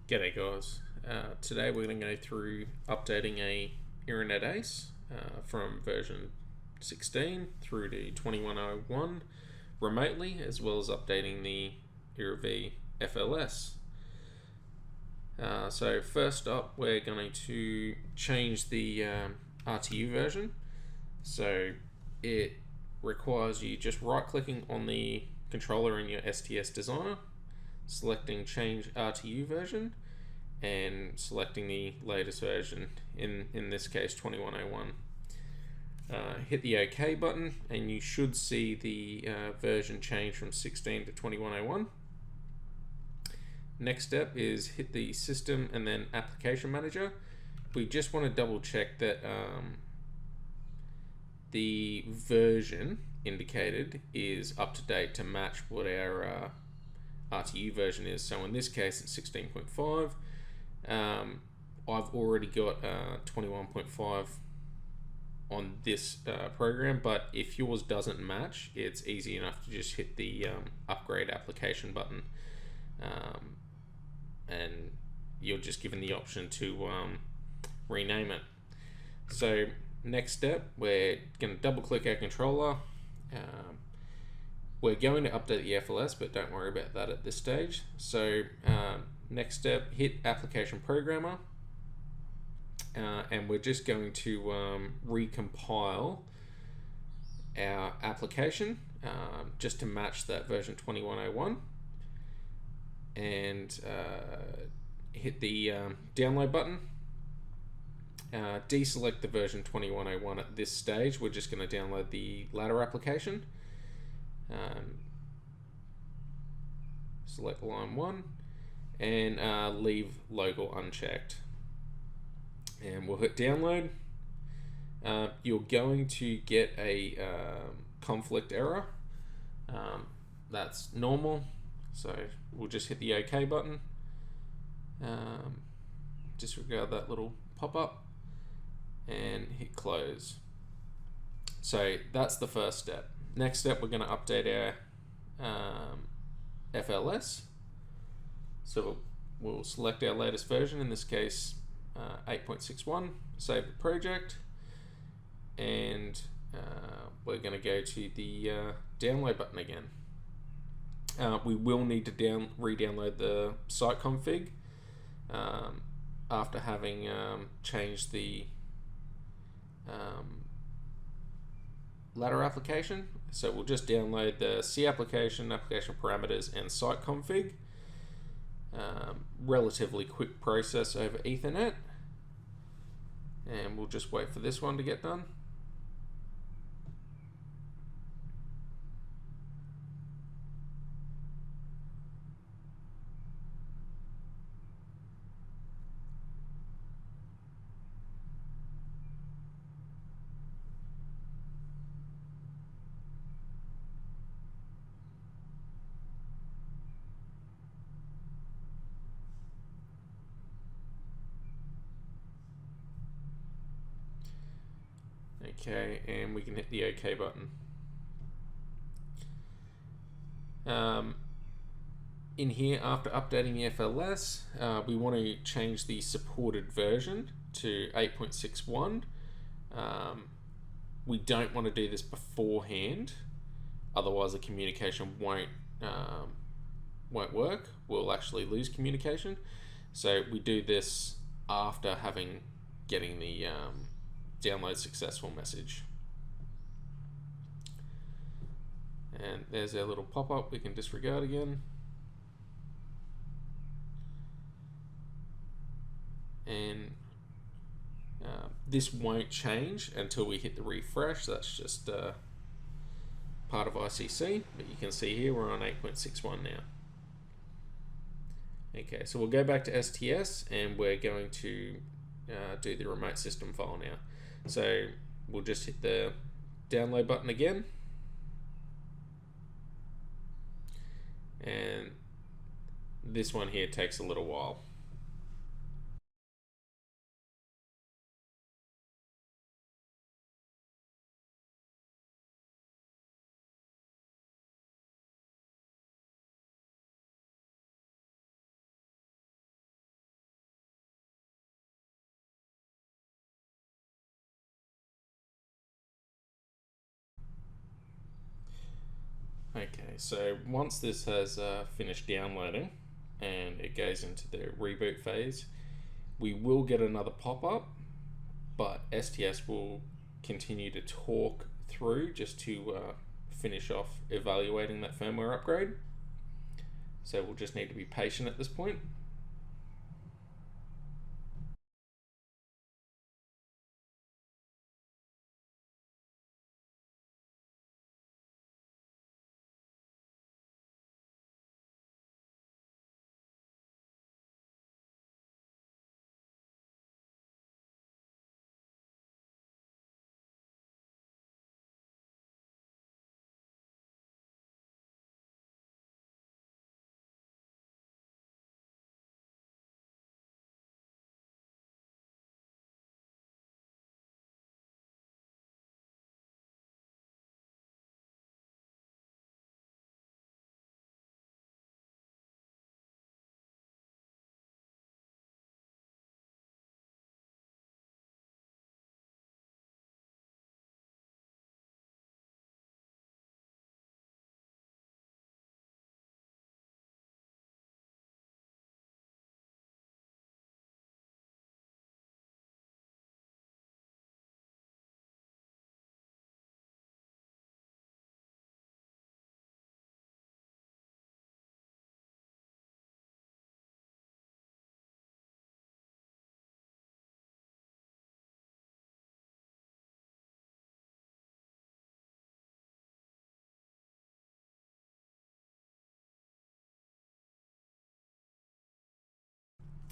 G'day guys. Today we're going to go through updating a IRRInet ACE from version 16 through to 2101 remotely, as well as updating the IRRIV FLS. So first up, we're going to change the RTU version. So it requires you just right-clicking on the controller in your STS designer, selecting change RTU version, and selecting the latest version, in this case 2101. Hit the OK button and you should see the version change from 16 to 2101. Next step is hit the system and then application manager. We just want to double check that the version indicated is up to date to match what our RTU version is. So in this case it's 16.5. I've already got 21.5 on this program, but if yours doesn't match, it's easy enough to just hit the upgrade application button, and you're just given the option to rename it. So next step, we're going to double click our controller. We're going to update the FLS, but don't worry about that at this stage. So next step, hit application programmer, and we're just going to recompile our application just to match that version 2101, and hit the download button. Deselect the version 2101 at this stage. We're just going to download the ladder application. Select line 1 and leave local unchecked, and we'll hit download. You're going to get a conflict error. That's normal, so we'll just hit the OK button. Disregard that little pop-up and hit close. So that's the first step. Next step, we're going to update our FLS. So we'll select our latest version, in this case 8.61, save the project, and we're going to go to the download button again. We will need to re-download the site config after having changed the ladder application. So we'll just download the C application, application parameters, and site config. Relatively quick process over Ethernet, and we'll just wait for this one to get done. Okay, and we can hit the OK button. In here, after updating the FLS, we want to change the supported version to 8.61. We don't want to do this beforehand, otherwise the communication won't work. We'll actually lose communication. So we do this after getting the download successful message. And there's our little pop-up. We can disregard again. And this won't change until we hit the refresh. That's just part of ICC, but you can see here we're on 8.61 now. Okay, so we'll go back to STS and we're going to do the remote system file now. So we'll just hit the download button again, and this one here takes a little while. Okay, so once this has finished downloading and it goes into the reboot phase, we will get another pop-up, but STS will continue to talk through just to finish off evaluating that firmware upgrade. So we'll just need to be patient at this point.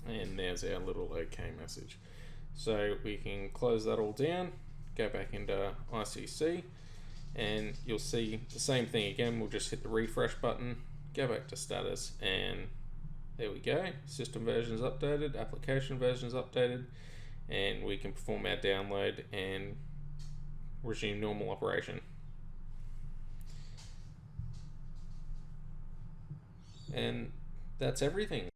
And there's our little OK message. So we can close that all down, go back into ICC, and you'll see the same thing again. We'll just hit the refresh button, go back to status, and there we go. System version is updated, application version is updated, and we can perform our download and resume normal operation. And that's everything.